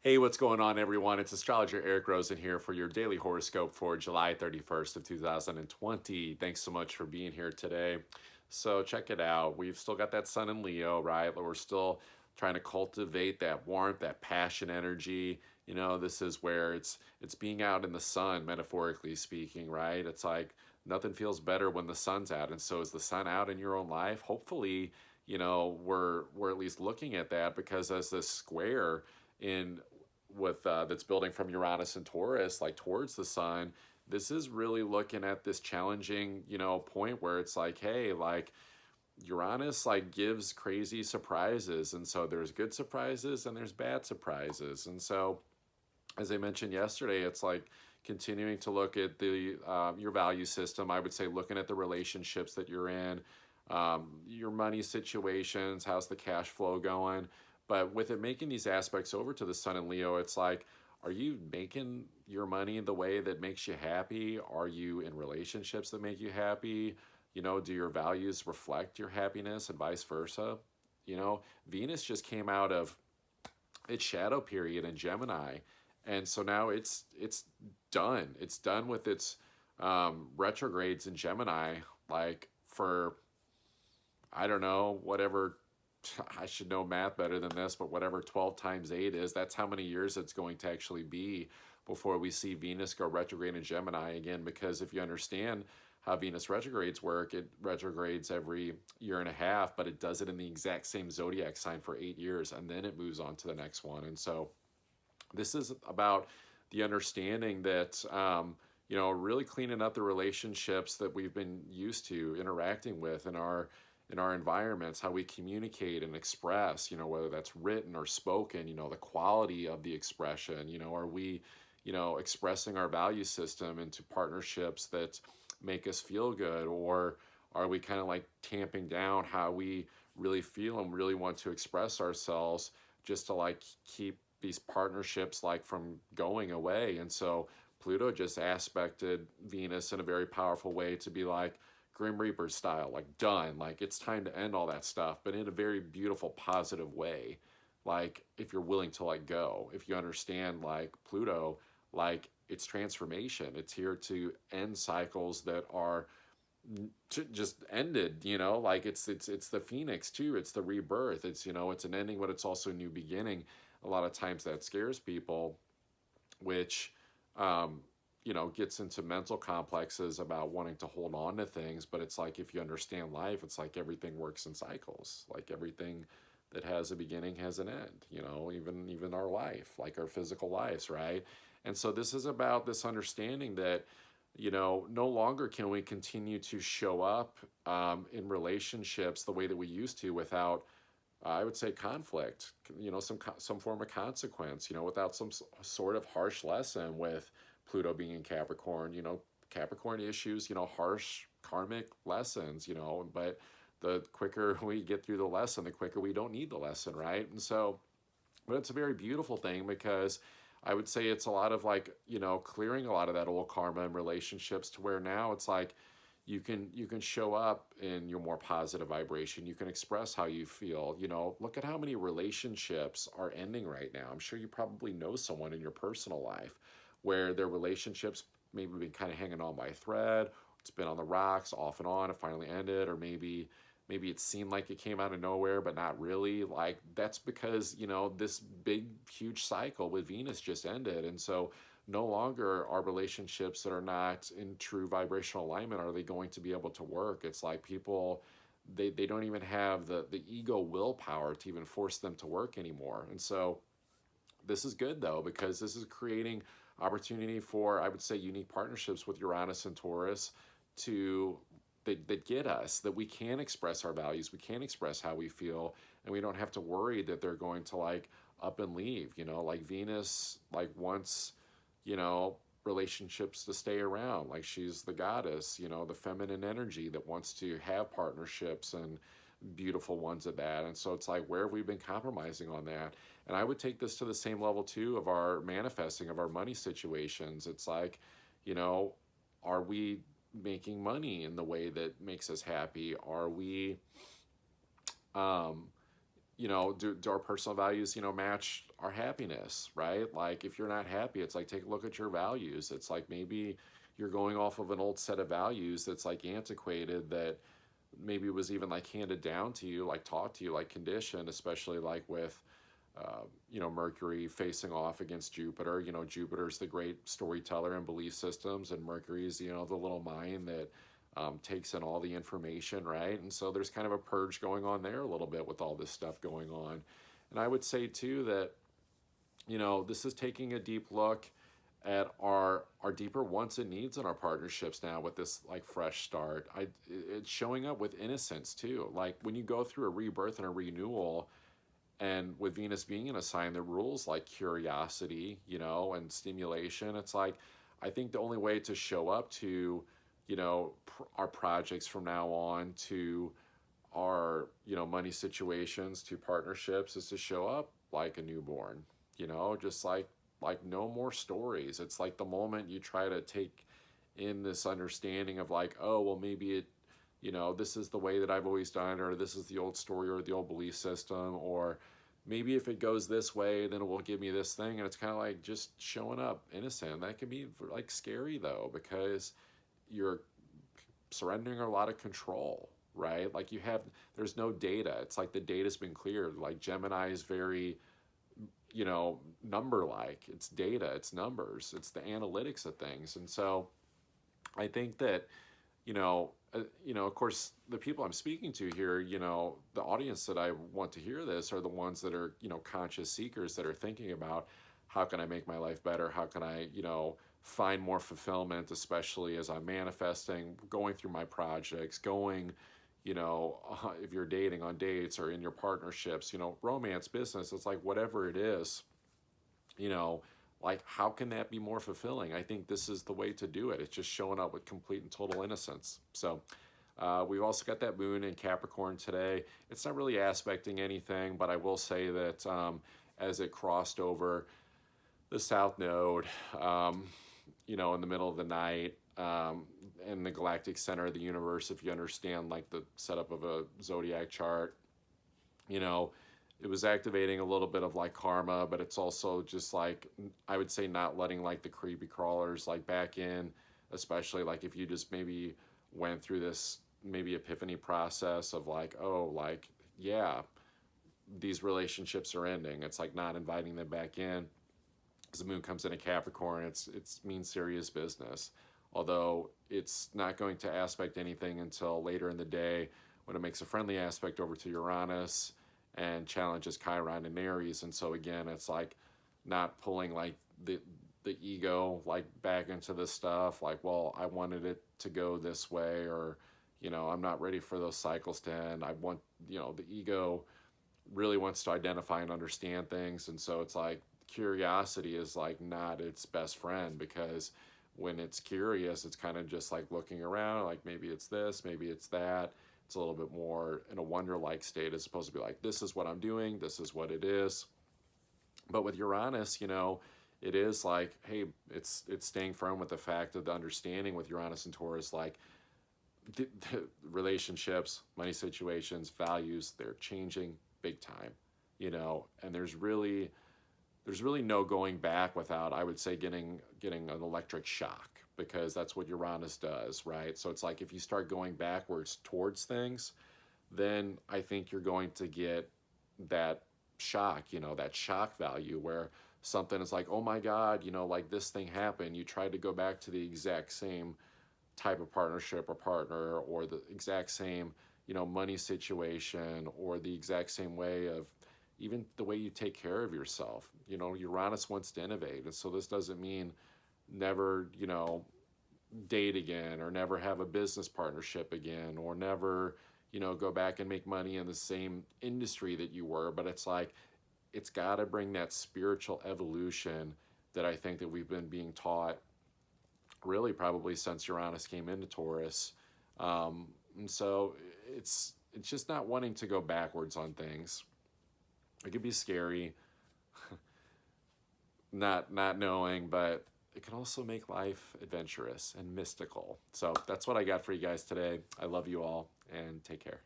Hey, what's going on, everyone? It's astrologer Eric Rosen here for your daily horoscope for July 31st of 2020. Thanks so much for being here today. So check it out. We've still got that sun in Leo, right? We're still trying to cultivate that warmth, that passion energy. This is where it's being out in the sun, metaphorically speaking, right? It's like nothing feels better when the sun's out. And so is the sun out in your own life? Hopefully, we're at least looking at that because as this square in with that's building from Uranus and Taurus, like towards the sun, this is really looking at this challenging, point where it's like, hey, like Uranus like gives crazy surprises, and so there's good surprises and there's bad surprises, and so as I mentioned yesterday, it's like continuing to look at the your value system. I would say looking at the relationships that you're in, your money situations, how's the cash flow going. But with it making these aspects over to the Sun and Leo, it's like, are you making your money the way that makes you happy? Are you in relationships that make you happy? Do your values reflect your happiness and vice versa? Venus just came out of its shadow period in Gemini, and so now it's done. It's done with its retrogrades in Gemini, like for I don't know whatever. I should know math better than this, but whatever 12 times 8 is, that's how many years it's going to actually be before we see Venus go retrograde in Gemini again. Because if you understand how Venus retrogrades work, it retrogrades every year and a half, but it does it in the exact same zodiac sign for 8 years, and then it moves on to the next one. And so this is about the understanding that really cleaning up the relationships that we've been used to interacting with in our environments, how we communicate and express, whether that's written or spoken, the quality of the expression, are we, expressing our value system into partnerships that make us feel good, or are we kind of like tamping down how we really feel and really want to express ourselves just to like keep these partnerships like from going away? And so Pluto just aspected Venus in a very powerful way to be like Grim Reaper style, like done, like it's time to end all that stuff, but in a very beautiful, positive way. Like if you're willing to let go, if you understand like Pluto, like it's transformation. It's here to end cycles that are just ended, like it's the phoenix too. It's the rebirth. It's an ending, but it's also a new beginning. A lot of times that scares people, which um, gets into mental complexes about wanting to hold on to things. But it's like if you understand life, it's like everything works in cycles. Like everything that has a beginning has an end. Even our life, like our physical lives, right? And so this is about this understanding that no longer can we continue to show up in relationships the way that we used to without I would say conflict, some form of consequence, without some sort of harsh lesson with Pluto being in Capricorn, Capricorn issues, harsh karmic lessons, but the quicker we get through the lesson, the quicker we don't need the lesson, right? And so, but it's a very beautiful thing because I would say it's a lot of like, clearing a lot of that old karma and relationships to where now it's like, you can show up in your more positive vibration. You can express how you feel. Look at how many relationships are ending right now. I'm sure you probably know someone in your personal life where their relationships maybe been kind of hanging on by a thread. It's been on the rocks off and on. It finally ended, or maybe it seemed like it came out of nowhere, but not really. Like that's because this big huge cycle with Venus just ended, and so no longer are relationships that are not in true vibrational alignment are they going to be able to work. It's like people they don't even have the ego willpower to even force them to work anymore. And so this is good though, because this is creating opportunity for, I would say, unique partnerships with Uranus and Taurus to that get us, that we can express our values, we can express how we feel, and we don't have to worry that they're going to like up and leave. Like Venus like wants you know relationships to stay around. Like she's the goddess, the feminine energy that wants to have partnerships and beautiful ones at that. And so it's like, where have we been compromising on that? And I would take this to the same level too of our manifesting of our money situations. It's like, you know are we making money in the way that makes us happy? Are we um do our personal values, match our happiness, right? Like if you're not happy, it's like take a look at your values. It's like maybe you're going off of an old set of values that's like antiquated, that maybe was even like handed down to you, like taught to you, like conditioned, especially like with Mercury facing off against Jupiter. Jupiter's the great storyteller and belief systems, and Mercury's, the little mind that takes in all the information, right? And so there's kind of a purge going on there a little bit with all this stuff going on. And I would say too that, this is taking a deep look at our deeper wants and needs in our partnerships now with this like fresh start. It's showing up with innocence too. Like when you go through a rebirth and a renewal, and with Venus being in a sign that rules like curiosity, and stimulation, it's like, I think the only way to show up to, our projects from now on, to our, money situations, to partnerships, is to show up like a newborn, just like no more stories. It's like the moment you try to take in this understanding of like, oh, well, maybe this is the way that I've always done it, or this is the old story or the old belief system, or maybe if it goes this way, then it will give me this thing. And it's kind of like just showing up innocent. That can be like scary though, because you're surrendering a lot of control, right? Like there's no data. It's like the data's been cleared. Like Gemini is very, number like. It's data, it's numbers, it's the analytics of things. And so I think that, of course, the people I'm speaking to here, the audience that I want to hear this are the ones that are, conscious seekers that are thinking about how can I make my life better? How can I, find more fulfillment, especially as I'm manifesting, going through my projects, going, if you're dating on dates or in your partnerships, romance, business, it's like whatever it is, like how can that be more fulfilling? I think this is the way to do it. It's just showing up with complete and total innocence. So we've also got that moon in Capricorn today. It's not really aspecting anything, but I will say that as it crossed over the south node, in the middle of the night, in the galactic center of the universe, if you understand like the setup of a zodiac chart, it was activating a little bit of like karma, but it's also just like, I would say, not letting like the creepy crawlers like back in, especially like if you just maybe went through this maybe epiphany process of like, oh, like, yeah, these relationships are ending. It's like not inviting them back in. As the moon comes into Capricorn, it's means serious business. Although it's not going to aspect anything until later in the day when it makes a friendly aspect over to Uranus and challenges Chiron and Aries. And so again, it's like not pulling like the ego like back into this stuff. Like, well, I wanted it to go this way, or, I'm not ready for those cycles to end. I want, the ego really wants to identify and understand things. And so it's like curiosity is like not its best friend, because when it's curious, it's kind of just like looking around, like maybe it's this, maybe it's that. It's a little bit more in a wonder-like state, as opposed to be like, this is what I'm doing, this is what it is. But with Uranus, it is like, hey, it's staying firm with the fact of the understanding with Uranus and Taurus, like the relationships, money situations, values, they're changing big time, and there's really no going back without, I would say, getting an electric shock, because that's what Uranus does, right? So it's like if you start going backwards towards things, then I think you're going to get that shock, that shock value where something is like, oh my God, like this thing happened. You tried to go back to the exact same type of partnership or partner, or the exact same, money situation, or the exact same way of even the way you take care of yourself. Uranus wants to innovate. And so this doesn't mean never, date again, or never have a business partnership again, or never, go back and make money in the same industry that you were. But it's like, it's got to bring that spiritual evolution that I think that we've been being taught really probably since Uranus came into Taurus. And so it's just not wanting to go backwards on things. It could be scary, not knowing, but it can also make life adventurous and mystical. So that's what I got for you guys today. I love you all, and take care.